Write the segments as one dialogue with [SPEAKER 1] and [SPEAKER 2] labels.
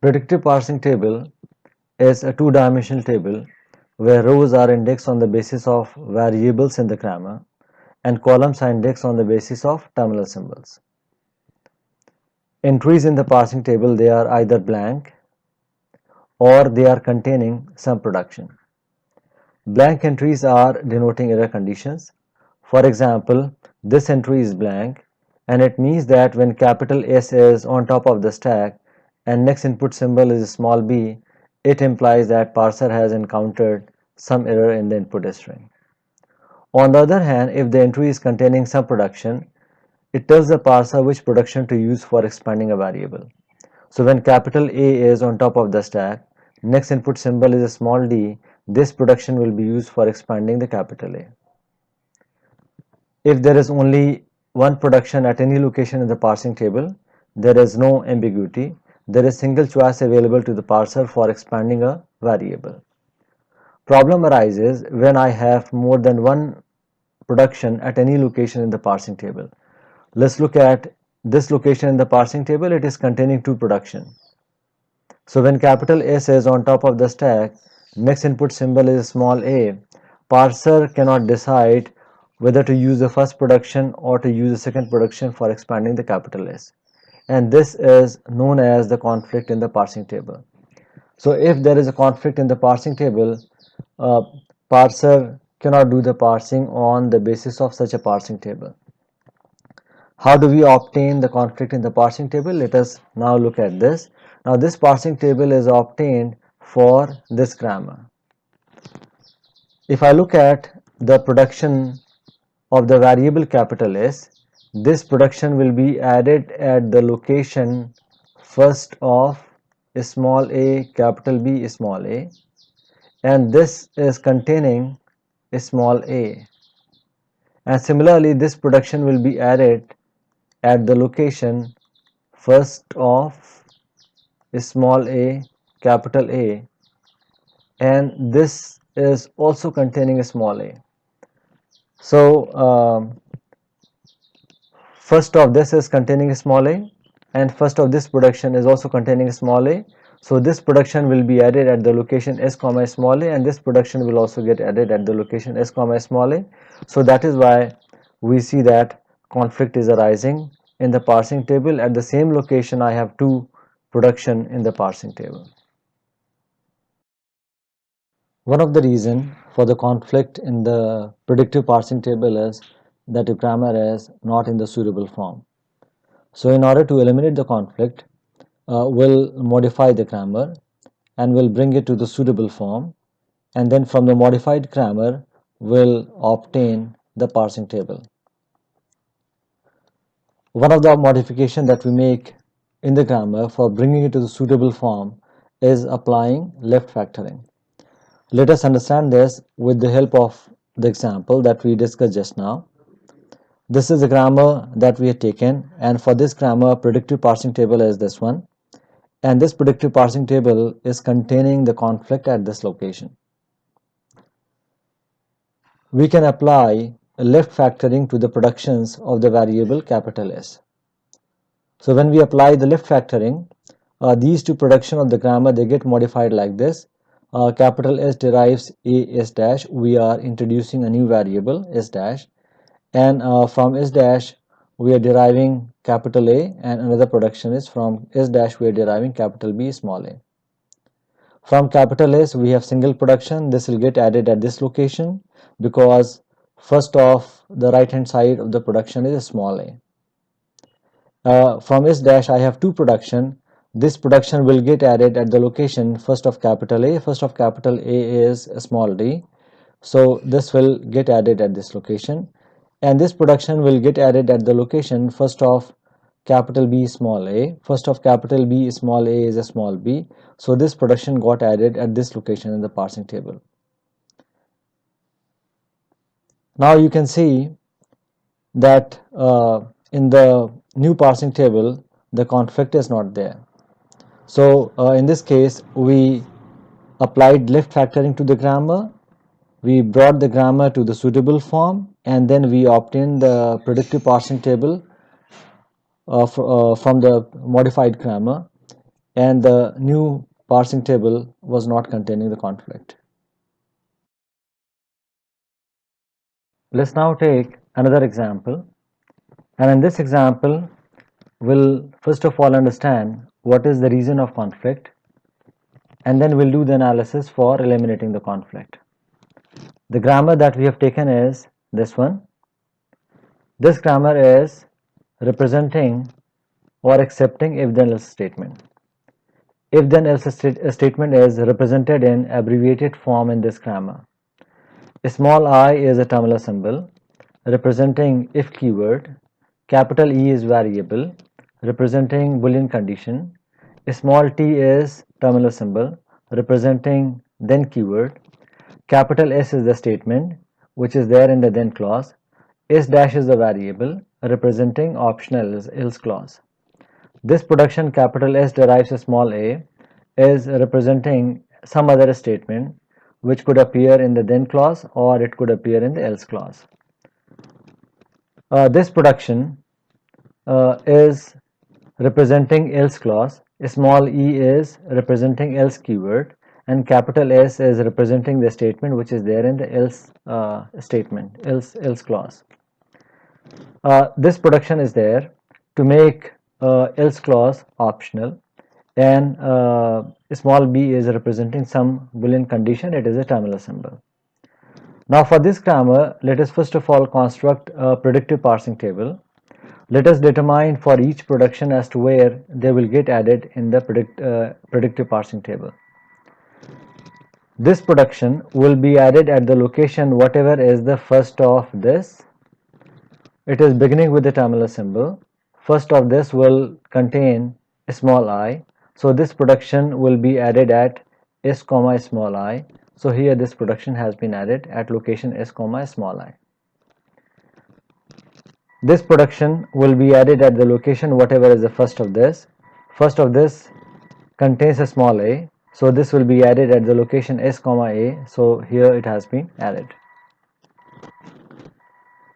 [SPEAKER 1] Predictive parsing table is a two-dimensional table where rows are indexed on the basis of variables in the grammar and columns are indexed on the basis of terminal symbols. Entries in the parsing table, they are either blank or they are containing some production. Blank entries are denoting error conditions. For example, this entry is blank and it means that when capital S is on top of the stack and next input symbol is small b, it implies that parser has encountered some error in the input string. On the other hand, if the entry is containing some production, it tells the parser which production to use for expanding a variable. So when capital A is on top of the stack, next input symbol is a small d, this production will be used for expanding the capital A. If there is only one production at any location in the parsing table, there is no ambiguity. There is single choice available to the parser for expanding a variable. Problem arises when I have more than one production at any location in the parsing table. Let's look at this location in the parsing table. It is containing two production. So when capital S is on top of the stack, next input symbol is small a. Parser cannot decide whether to use the first production or to use the second production for expanding the capital S. And this is known as the conflict in the parsing table. So if there is a conflict in the parsing table, uh, parser cannot do the parsing on the basis of such a parsing table. How do we obtain the conflict in the parsing table? Let us now look at this. Now this parsing table is obtained for this grammar. If I look at the production of the variable capital S, this production will be added at the location first of small a, capital B, small a, and this is containing small a. And similarly, this production will be added at the location first of small a, capital A, and this is also containing a small a. So first of this is containing a small a and first of this production is also containing a small a. So this production will be added at the location s comma small a, and this production will also get added at the location s comma small a. So that is why we see that conflict is arising in the parsing table. At the same location I have two production in the parsing table. One of the reasons for the conflict in the predictive parsing table is that the grammar is not in the suitable form. So in order to eliminate the conflict, we'll modify the grammar and we'll bring it to the suitable form, and then from the modified grammar we'll obtain the parsing table. One of the modifications that we make in the grammar for bringing it to the suitable form is applying left factoring. Let us understand this with the help of the example that we discussed just now. This is the grammar that we have taken, and for this grammar predictive parsing table is this one, and this predictive parsing table is containing the conflict at this location. We can apply left factoring to the productions of the variable capital S. So when we apply the left factoring, these two production of the grammar, they get modified like this. Capital S derives a S dash. We are introducing a new variable S dash, and from S dash we are deriving capital A, and another production is from S dash we are deriving capital B, small a. From capital S we have single production. This will get added at this location because first of the right hand side of the production is a small a. From S dash I have two production. This production will get added at the location first of capital A. First of capital A is a small d, so this will get added at this location, and this production will get added at the location first of capital B, small a. First of capital B, small a is a small b, so this production got added at this location in the parsing table. Now you can see that in the new parsing table the conflict is not there. So in this case we applied left factoring to the grammar, we brought the grammar to the suitable form, and then we obtained the predictive parsing table from the modified grammar, and the new parsing table was not containing the conflict. Let's now take another example, and in this example we'll first of all understand what is the reason of conflict, and then we'll do the analysis for eliminating the conflict. The grammar that we have taken is this one. This grammar is representing or accepting if then else statement. If then else statement is represented in abbreviated form in this grammar. Small I is a terminal symbol representing if keyword. Capital E is variable representing Boolean condition. Small t is terminal symbol representing then keyword. Capital S is the statement which is there in the then clause. S dash is the variable representing optional else clause. This production capital S derives a small a is representing some other statement which could appear in the then clause or it could appear in the else clause. This production is representing else clause. Small e is representing else keyword, and capital S is representing the statement which is there in the else statement, else clause. This production is there to make else clause optional, and small b is representing some Boolean condition. It is a terminal symbol. Now for this grammar, let us first of all construct a predictive parsing table. Let us determine for each production as to where they will get added in the predictive parsing table. This production will be added at the location whatever is the first of this. It is beginning with the terminal symbol. First of this will contain a small I. So this production will be added at S comma small I. So here this production has been added at location S comma small I. This production will be added at the location whatever is the first of this. First of this contains a small a. So this will be added at the location S comma a. So here it has been added.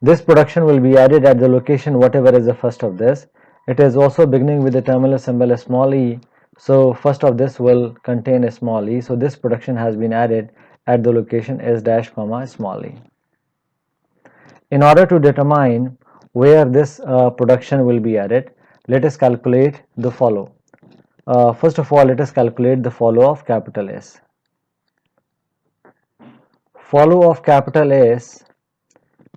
[SPEAKER 1] This production will be added at the location whatever is the first of this. It is also beginning with the terminal symbol a small e. So first of this will contain a small e. So this production has been added at the location S dash comma small e. In order to determine where this production will be added, let us calculate the follow. First of all, let us calculate the follow of capital S. Follow of capital S,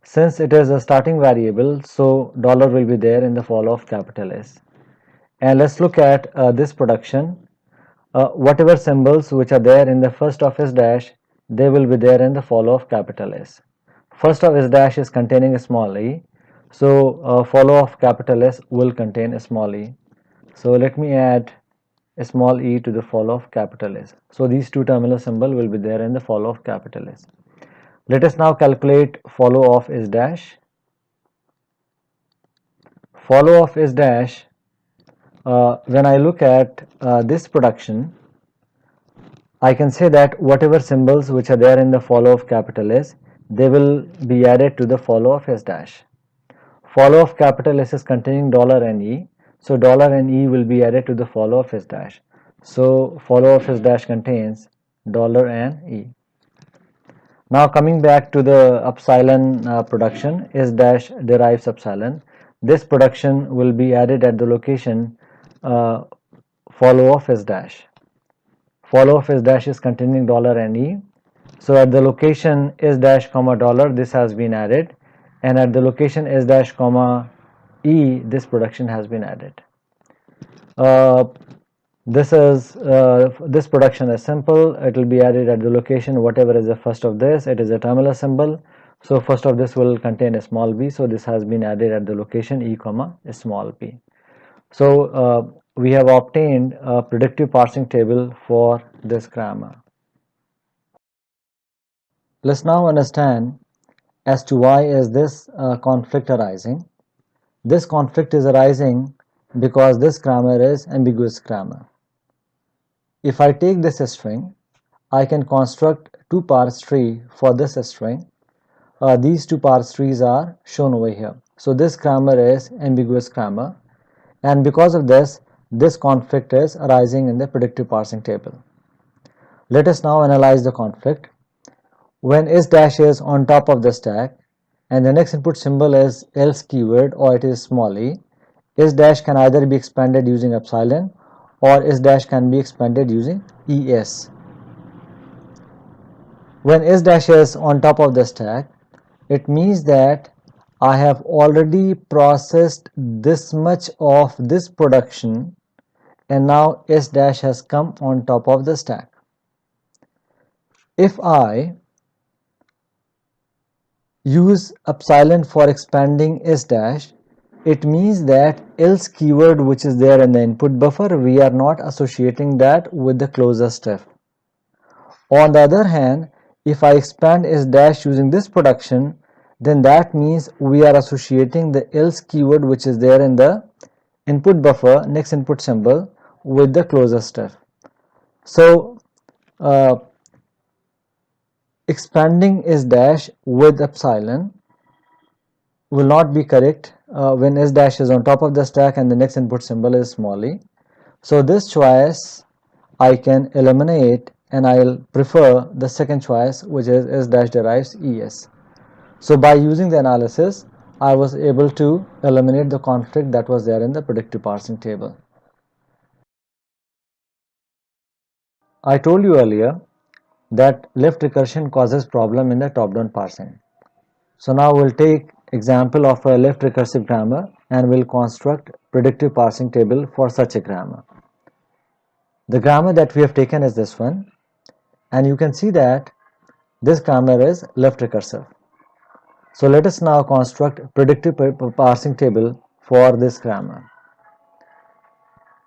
[SPEAKER 1] since it is a starting variable, so dollar will be there in the follow of capital S. And let's look at this production. Whatever symbols which are there in the first of S dash, they will be there in the follow of capital S. First of S dash is containing a small e, so follow of capital S will contain a small e. So let me add a small e to the follow of capital S. So these two terminal symbol will be there in the follow of capital S. Let us now calculate follow of S dash. Follow of S dash, when I look at this production, I can say that whatever symbols which are there in the follow of capital S, they will be added to the follow of S dash. Follow of capital S is containing dollar and e, so dollar and e will be added to the follow of S dash. So follow of S dash contains dollar and e. Now coming back to the epsilon production, S dash derives epsilon. This production will be added at the location follow of S dash. Follow of S dash is containing dollar and e. So at the location S dash comma dollar, this has been added, and at the location S dash comma e, this production has been added. This production is simple. It will be added at the location whatever is the first of this. It is a terminal symbol. So first of this will contain a small b. So this has been added at the location e comma a small b. So we have obtained a predictive parsing table for this grammar. Let's now understand as to why is this conflict arising. This conflict is arising because this grammar is ambiguous grammar. If I take this string, I can construct two parse tree for this string. These two parse trees are shown over here. So this grammar is ambiguous grammar, and because of this, this conflict is arising in the predictive parsing table. Let us now analyze the conflict. When is dash is on top of the stack and the next input symbol is else keyword or it is small e, is dash can either be expanded using epsilon or is dash can be expanded using es. When is dash is on top of the stack, it means that I have already processed this much of this production and now S dash has come on top of the stack. If I use epsilon for expanding S dash, it means that else keyword which is there in the input buffer, we are not associating that with the closure step. On the other hand, if I expand S dash using this production, then that means we are associating the else keyword which is there in the input buffer, next input symbol, with the closure step. So expanding S dash with epsilon will not be correct when S dash is on top of the stack and the next input symbol is small e. So this choice I can eliminate and I'll prefer the second choice, which is S dash derives es. So by using the analysis, I was able to eliminate the conflict that was there in the predictive parsing table. I told you earlier that left recursion causes problem in the top-down parsing. So now we'll take example of a left recursive grammar and we'll construct predictive parsing table for such a grammar. The grammar that we have taken is this one, and you can see that this grammar is left recursive. So let us now construct predictive parsing table for this grammar.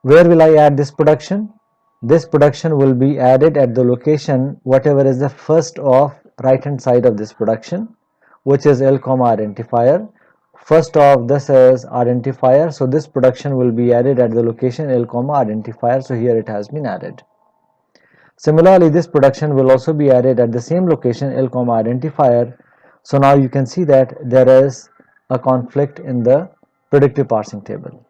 [SPEAKER 1] Where will I add this production? This production will be added at the location whatever is the first of right hand side of this production, which is L comma identifier. First of this is identifier, so this production will be added at the location L comma identifier, so here it has been added. Similarly, this production will also be added at the same location L comma identifier. So now you can see that there is a conflict in the predictive parsing table.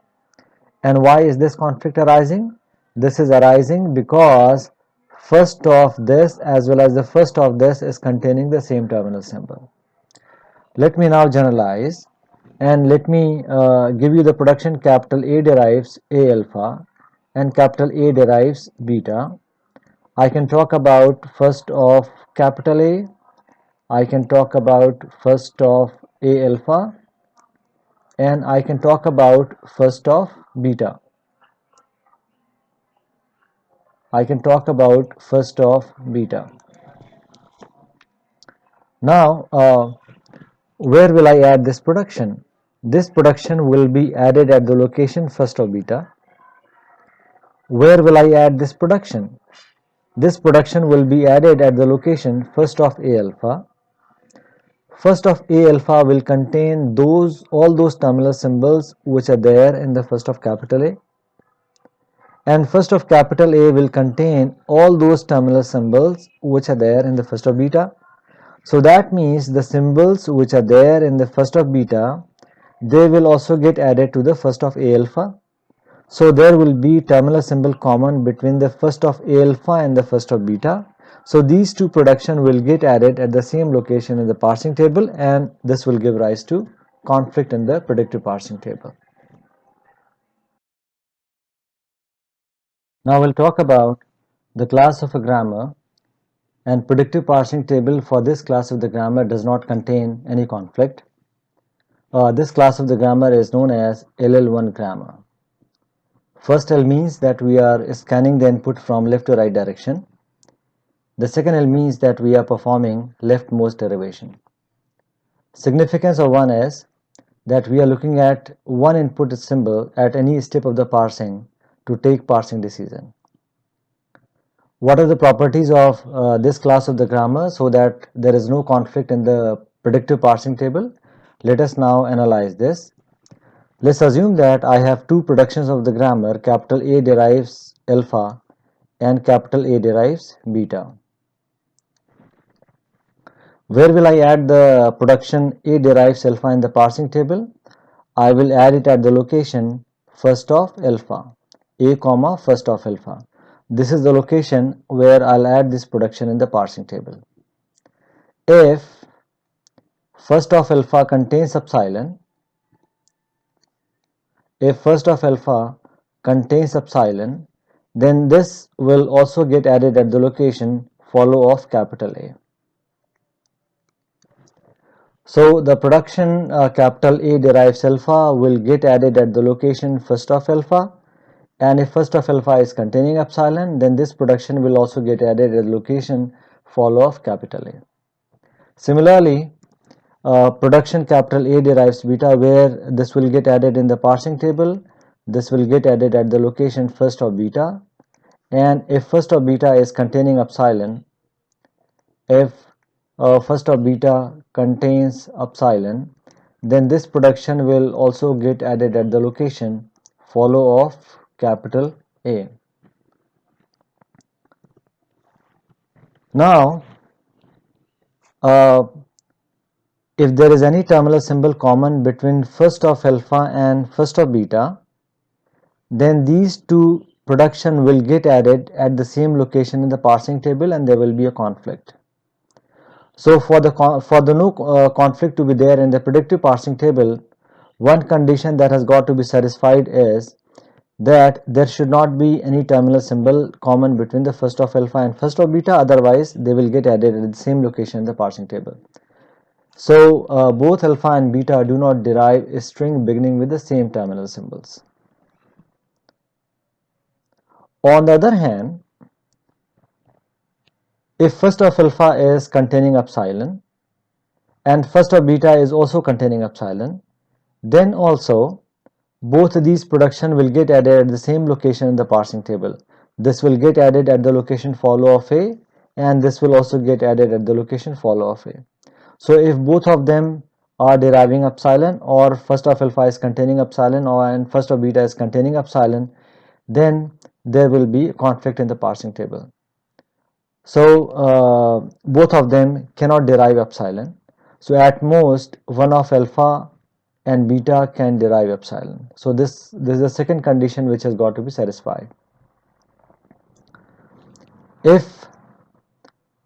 [SPEAKER 1] And why is this conflict arising? This is arising because first of this as well as the first of this is containing the same terminal symbol. Let me now generalize and let me give you the production capital A derives A alpha and capital A derives beta. I can talk about first of capital A, I can talk about first of A alpha, and I can talk about first of beta. I can talk about first of beta. Now, where will I add this production? This production will be added at the location first of beta. Where will I add this production? This production will be added at the location first of A alpha. First of A alpha will contain all those terminal symbols which are there in the first of capital A, and first of capital A will contain all those terminal symbols which are there in the first of beta. So that means the symbols which are there in the first of beta, they will also get added to the first of A alpha. So there will be terminal symbol common between the first of A alpha and the first of beta. So these two production will get added at the same location in the parsing table, and this will give rise to conflict in the predictive parsing table. Now we'll talk about the class of a grammar, and predictive parsing table for this class of the grammar does not contain any conflict. This class of the grammar is known as LL1 grammar. First L means that we are scanning the input from left to right direction. The second L means that we are performing leftmost derivation. Significance of 1 is that we are looking at one input symbol at any step of the parsing to take parsing decision. What are the properties of this class of the grammar so that there is no conflict in the predictive parsing table? Let us now analyze this. Let's assume that I have two productions of the grammar, capital A derives alpha and capital A derives beta. Where will I add the production A derives alpha in the parsing table? I will add it at the location first of alpha. A comma first of alpha. This is the location where I'll add this production in the parsing table. If first of alpha contains epsilon, if first of alpha contains epsilon, then this will also get added at the location follow of capital A. So the production capital A derives alpha will get added at the location first of alpha, and if first of alpha is containing epsilon, then this production will also get added at the location follow of capital A. Similarly, production capital A derives beta, where this will get added in the parsing table, this will get added at the location first of beta, and if first of beta is containing epsilon, if first of beta contains epsilon, then this production will also get added at the location follow of capital A. Now, if there is any terminal symbol common between first of alpha and first of beta, then these two production will get added at the same location in the parsing table, and there will be a conflict. So for the no conflict to be there in the predictive parsing table, one condition that has got to be satisfied is that there should not be any terminal symbol common between the first of alpha and first of beta, otherwise they will get added at the same location in the parsing table. So both alpha and beta do not derive a string beginning with the same terminal symbols. On the other hand, if first of alpha is containing epsilon and first of beta is also containing epsilon, then also both of these production will get added at the same location in the parsing table. This will get added at the location follow of A, and this will also get added at the location follow of A. So if both of them are deriving epsilon, or first of alpha is containing epsilon and first of beta is containing epsilon, then there will be a conflict in the parsing table. So both of them cannot derive epsilon. So at most one of alpha and beta can derive epsilon. So this is the second condition which has got to be satisfied. If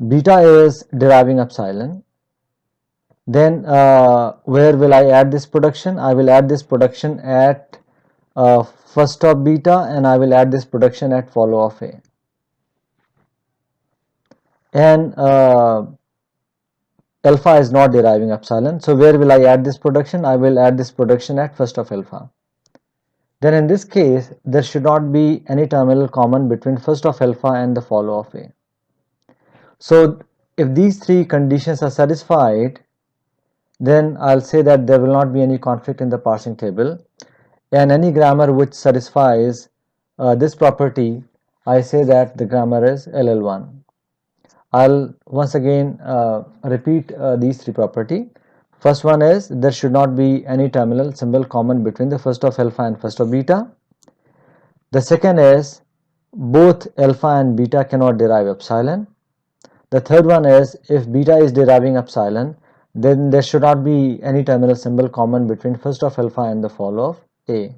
[SPEAKER 1] beta is deriving epsilon, then where will I add this production? I will add this production at first of beta, and I will add this production at follow of A. And alpha is not deriving epsilon, so where will I add this production? I will add this production at first of alpha. Then in this case, there should not be any terminal common between first of alpha and the follow of A. So if these three conditions are satisfied, then I'll say that there will not be any conflict in the parsing table, and any grammar which satisfies this property, I say that the grammar is LL1. I'll once again repeat these three properties. First one is there should not be any terminal symbol common between the first of alpha and first of beta. The second is both alpha and beta cannot derive epsilon. The third one is if beta is deriving epsilon, then there should not be any terminal symbol common between first of alpha and the follow of A.